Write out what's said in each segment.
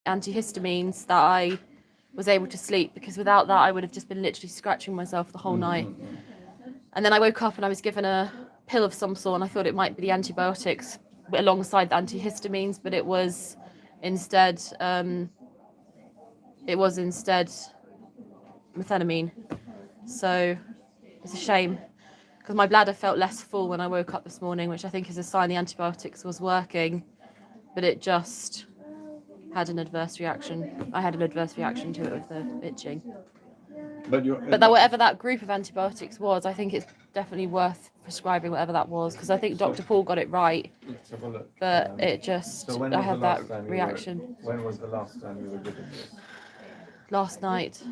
antihistamines that I was able to sleep, because without that I would have just been literally scratching myself the whole night. And then I woke up and I was given a pill of some sort, and I thought it might be the antibiotics alongside the antihistamines, but it was instead methamphetamine. So it's a shame, because my bladder felt less full when I woke up this morning, which I think is a sign the antibiotics was working, but it just had an adverse reaction. I had an adverse reaction to it with the itching. But that whatever that group of antibiotics was, I think it's definitely worth prescribing whatever that was, because I think Dr. Paul got it right. Let's have a look. But it just, I had that reaction. When was the last time you were given this? Last night.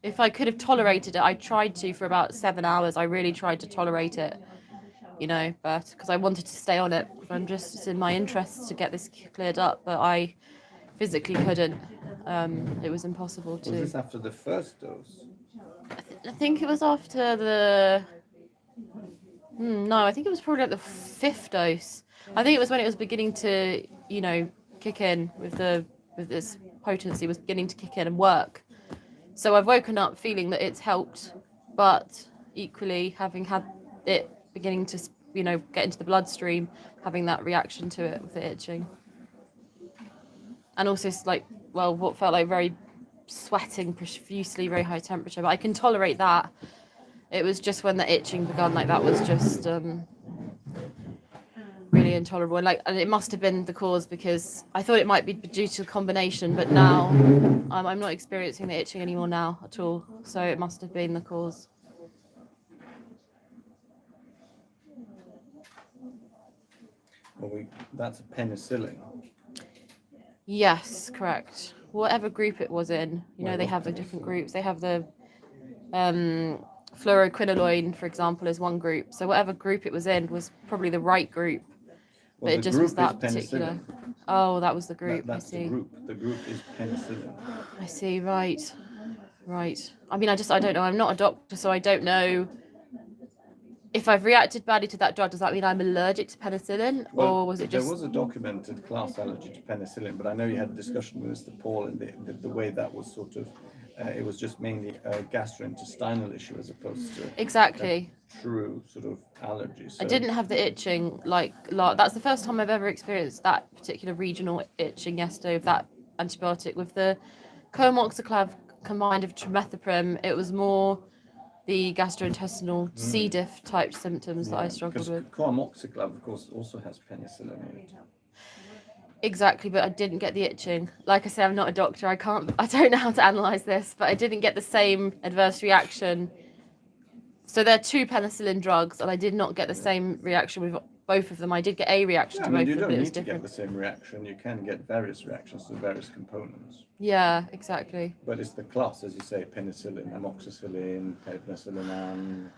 If I could have tolerated it, I tried to for about 7 hours. I really tried to tolerate it, but because I wanted to stay on it. It's in my interest to get this cleared up, but I physically couldn't. It was impossible to. Was this after the first dose? I think it was after the. No, I think it was probably like the 5th dose. I think it was when it was beginning to, kick in with this potency was beginning to kick in and work. So I've woken up feeling that it's helped, but equally having had it beginning to, get into the bloodstream, having that reaction to it with the itching. And also what felt like very sweating profusely, very high temperature, but I can tolerate that. It was just when the itching began, that was just really intolerable. And it must have been the cause, because I thought it might be due to a combination, but now I'm not experiencing the itching anymore now at all. So it must have been the cause. Well, that's a penicillin. Yes, correct. Whatever group it was in, they have the different groups. They have the fluoroquinolone, for example, is one group. So whatever group it was in was probably the right group. Well, but it just was that particular. Oh, that was the group. That's I see. The group. The group is penicillin. I see. Right. I mean, I don't know. I'm not a doctor, so I don't know. If I've reacted badly to that drug, does that mean I'm allergic to penicillin, or was it just? There was a documented class allergy to penicillin, but I know you had a discussion with Mr. Paul, and the way that was sort of, it was just mainly a gastrointestinal issue as opposed to exactly true sort of allergy. So. I didn't have the itching that's the first time I've ever experienced that particular regional itching yesterday with that antibiotic. With the coamoxiclav combined with trimethoprim, it was more the gastrointestinal C. diff type symptoms that I struggled with. Coamoxiclav, of course, also has penicillin in it. Exactly, but I didn't get the itching. Like I say, I'm not a doctor. I don't know how to analyse this, but I didn't get the same adverse reaction. So there are 2 penicillin drugs, and I did not get the same reaction with both of them. I did get a reaction to both of them, but it was different. You don't need to get the same reaction. You can get various reactions to various components. Yeah, exactly. But it's the class, as you say, penicillin, amoxicillin, penicillinam,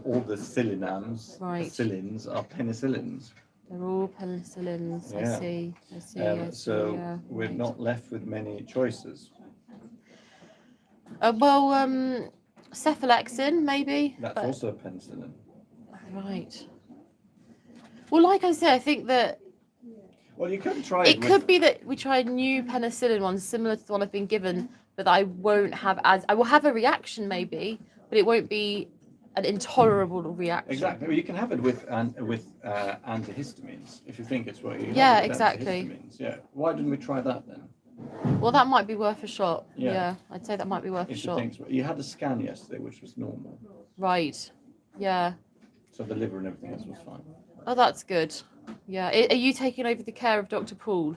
all the sillinams, penicillins are penicillins. They're all penicillins. Yeah. I see. So we're not left with many choices. Cephalexin, maybe. That's also a penicillin. Right. Well, like I said, I think that. Well, you can try it. It could be that we tried new penicillin ones similar to the one I've been given, but I won't have I will have a reaction maybe, but it won't be an intolerable reaction. Exactly. Well, you can have it with antihistamines if you think it's what you. Yeah, exactly. Yeah. Why didn't we try that then? Well, that might be worth a shot. Yeah, I'd say that might be worth a shot. You had a scan yesterday, which was normal. Right. Yeah. So the liver and everything else was fine. Oh, that's good. Yeah. Are you taking over the care of Dr. Paul?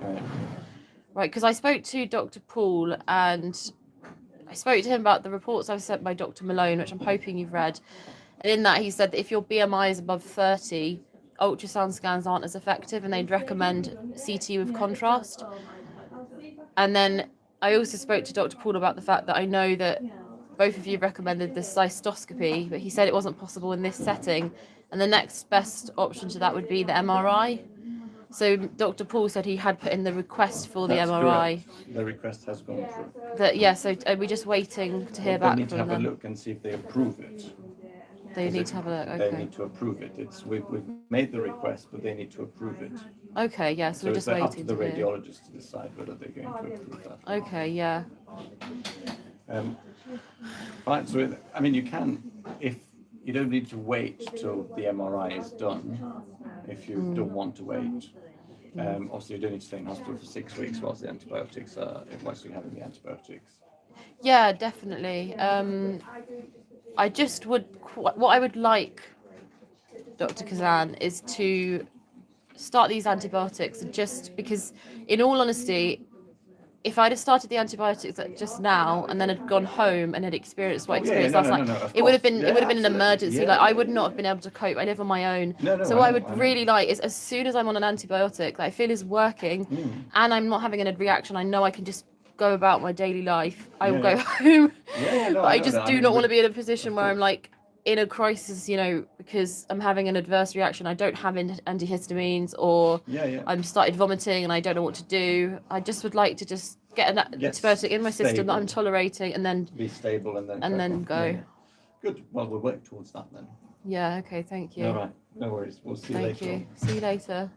Right, because I spoke to Dr. Paul and I spoke to him about the reports I was sent by Dr. Malone, which I'm hoping you've read. And in that, he said that if your BMI is above 30, ultrasound scans aren't as effective, and they'd recommend CT with contrast. And then I also spoke to Dr. Paul about the fact that I know that both of you recommended the cystoscopy, but he said it wasn't possible in this setting. And the next best option to that would be the MRI. So Dr. Paul said he had put in the request for the That's MRI. correct. The request has gone through. That yeah. So are we just waiting to hear They back need to from have a them? look and see if they approve it. They need to have a look. They Okay. need to approve it. We've made the request, but they need to approve it. Okay. Yeah. So So we're it's just up to waiting the to hear. radiologist to decide whether they're going to approve that. Okay. Yeah. Fine. So I mean, you can, if you don't need to wait till the MRI is done, if you don't want to wait. Obviously, you don't need to stay in hospital for 6 weeks whilst the antibiotics are, whilst you're having the antibiotics. Yeah. Definitely. I just would. What I would like, Dr. Kazan, is to start these antibiotics just because, in all honesty, if I'd have started the antibiotics just now and then had gone home and had experienced what I experienced last night, it would have been an emergency. Yeah. Like I would not have been able to cope. I live on my own. So what I would really like is, as soon as I'm on an antibiotic that I feel is working and I'm not having a reaction, I know I can just go about my daily life. I will go home. But I just do not want to be in a position where I'm like in a crisis, because I'm having an adverse reaction. I don't have antihistamines, or I'm started vomiting and I don't know what to do. I just would like to just get an antibiotic in my system that I'm tolerating, and then be stable and then go. Yeah. Good. Well, we'll work towards that then. Yeah. Okay. Thank you. All right. No worries. We'll see you later. Thank you. See you later.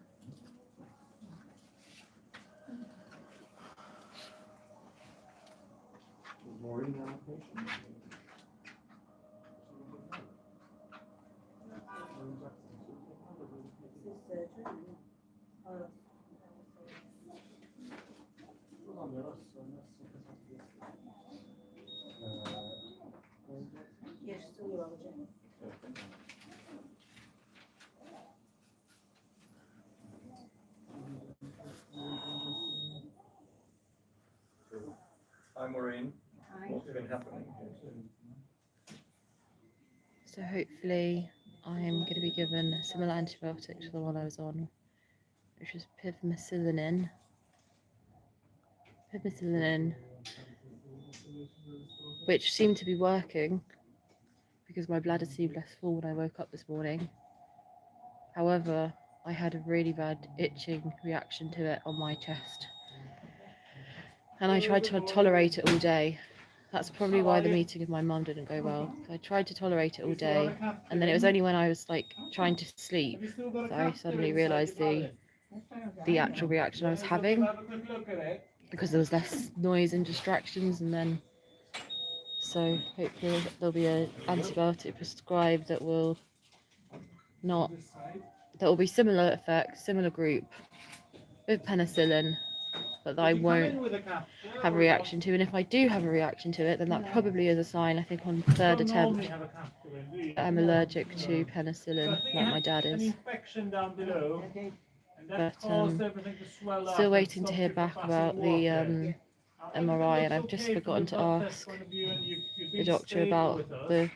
Hi, Maureen. What's been happening? So hopefully I'm going to be given a similar antibiotic to the one I was on, which was pivmecillin, which seemed to be working because my bladder seemed less full when I woke up this morning. However, I had a really bad itching reaction to it on my chest, and I tried to tolerate it all day. That's probably why the meeting with my mum didn't go well. I tried to tolerate it all day, and then it was only when I was like trying to sleep that I suddenly realised the actual reaction I was having, because there was less noise and distractions. And then so hopefully there'll be an antibiotic prescribed that will be similar effect, similar group with penicillin, but that I won't have a reaction to. And if I do have a reaction to it, then that probably is a sign, I think on third attempt, that I'm allergic to penicillin, like my dad is. But still waiting to hear back about the MRI, and I've just forgotten to ask the doctor about the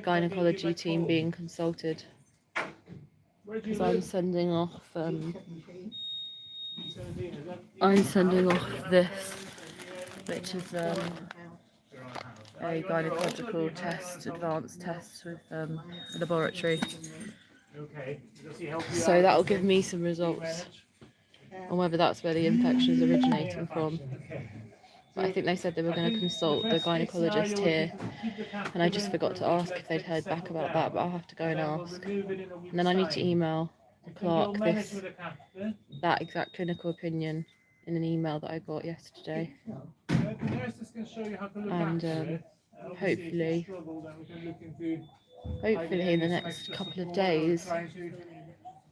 gynecology team being consulted, because I'm sending off this, which is a gynecological test, advanced test with laboratory. So that will give me some results on whether that's where the infection is originating from. But I think they said they were going to consult the gynecologist here, and I just forgot to ask if they'd heard back about that, but I'll have to go and ask. And then I need to email the clerk that exact clinical opinion in an email that I got yesterday. And hopefully in the next couple of days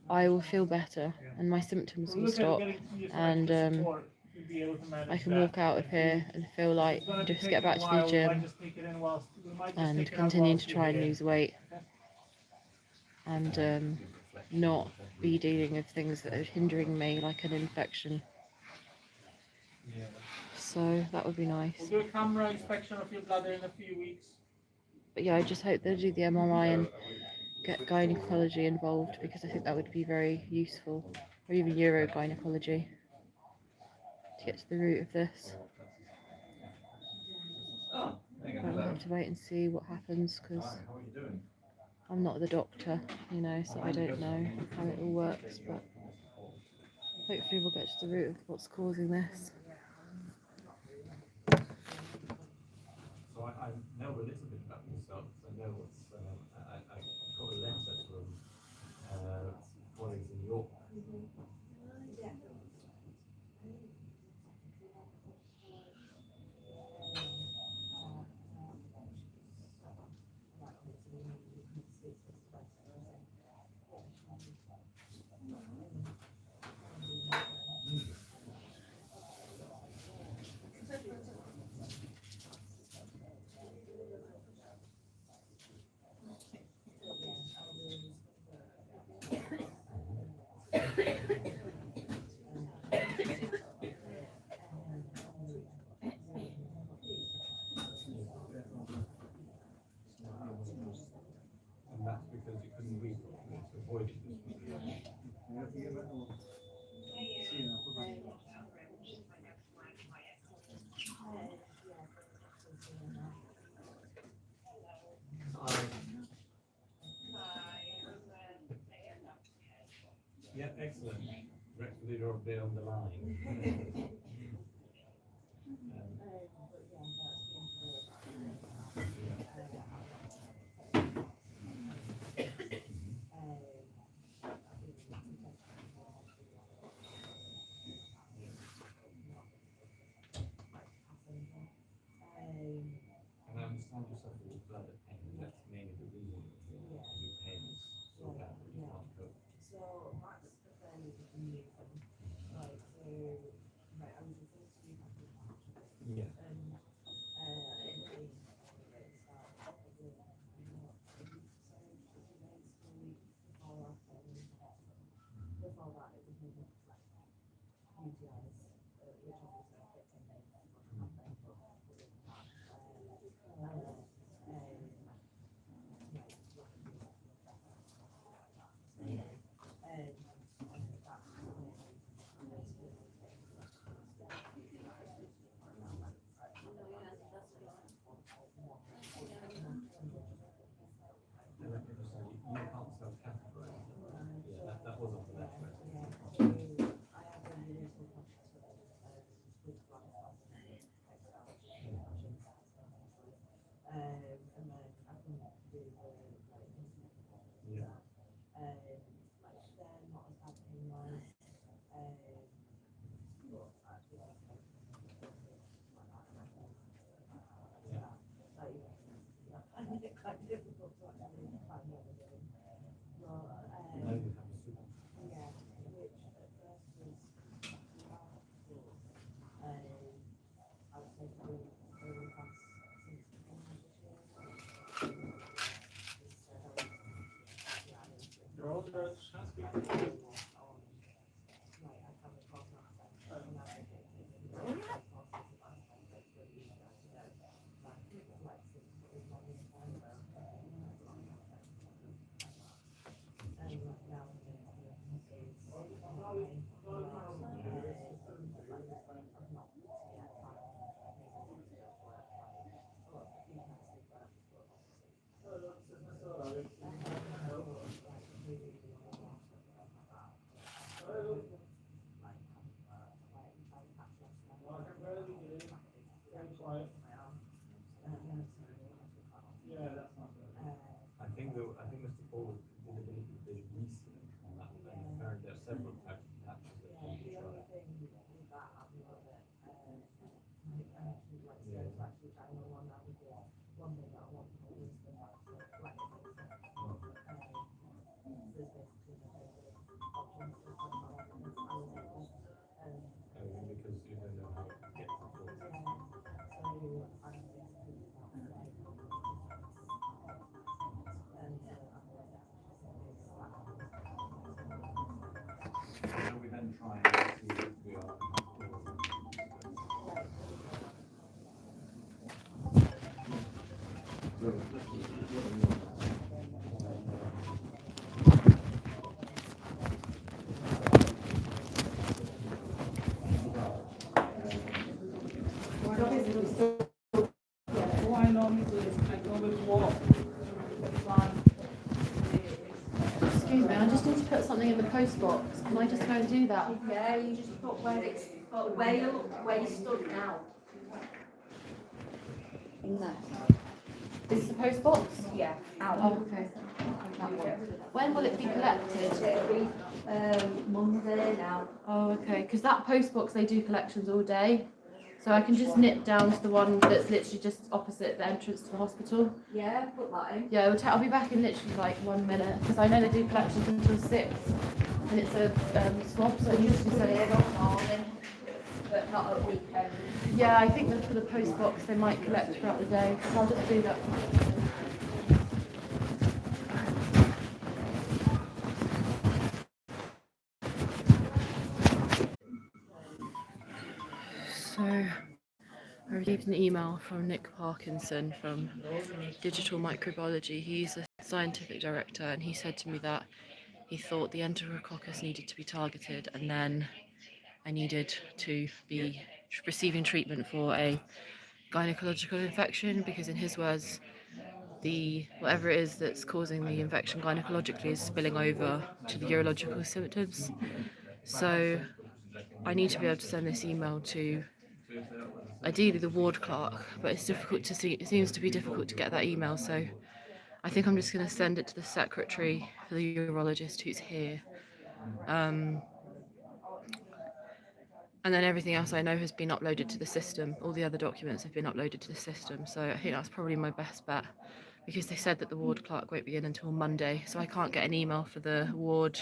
I will feel better and my symptoms will stop, and I can walk out of here and feel like just get back to the gym and continue to try and lose weight, and not be dealing with things that are hindering me, like an infection. So that would be nice. We'll do a camera inspection of your bladder in a few weeks. But yeah, I just hope they'll do the MRI and get gynecology involved, because I think that would be very useful, or even urogynecology, to get to the root of this. But we'll have to wait and see what happens, because I'm not the doctor, you know, so I don't know how it all works, but hopefully we'll get to the root of what's causing this. So I know a little bit about myself. I know what's. I got a letter from colleagues in York. And that's because you couldn't read properly to avoid it. Yeah, excellent. Gratefully you're up there on the line. And I understand you suffer with bladder pain, and that's mainly the reason your pain is so bad that you can't cope. Yeah. And like you said, you can't self-categorize. Yeah, that was on the letter. Yeah. Now you have a super. Your older speaking. I think Mr. Paul did a bit of research on that, and apparently there are several types of patches that can be tried. Because you don't know how to get to it. So we then try and see if we are. What I normally do is I go with walk. something in the post box. Can I just go and do that? Yeah, you just put where it's got where you stood now. In there. This is the post box? Yeah. Out. Oh, okay. That one. When will it be collected? It'll be Monday now. Oh, okay. Because that post box, they do collections all day. So I can just nip down to the one that's literally just opposite the entrance to the hospital. Yeah, put that in. Yeah, I'll be back in literally like 1 minute because I know they do collections until 6 and it's a swab, so it usually Yeah, says. not morning, but not at weekend. Yeah, I think that for the post box they might collect throughout the day. So I'll just do that. So I received an email from Nick Parkinson from Digital Microbiology. He's a scientific director and he said to me that he thought the enterococcus needed to be targeted and then I needed to be receiving treatment for a gynecological infection because in his words the whatever it is that's causing the infection gynecologically is spilling over to the urological symptoms. So I need to be able to send this email to ideally the ward clerk, but it's difficult to see. It seems to be difficult to get that email, so I think I'm just going to send it to the secretary for the urologist who's here. And then everything else I know has been uploaded to the system. All the other documents have been uploaded to the system, so I think that's probably my best bet because they said that the ward clerk won't be in until Monday, so I can't get an email for the ward.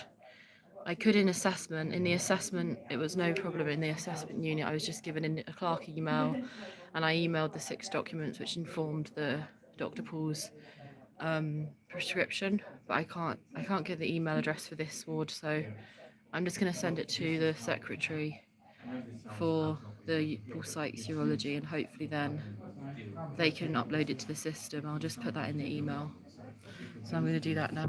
I could in assessment. In the assessment, it was no problem in the assessment unit. I was just given a clerk email and I emailed the 6 documents which informed the Dr. Paul's prescription, but I can't get the email address for this ward, so I'm just going to send it to the secretary for the Paul Sykes Urology and hopefully then they can upload it to the system. I'll just put that in the email. So I'm going to do that now.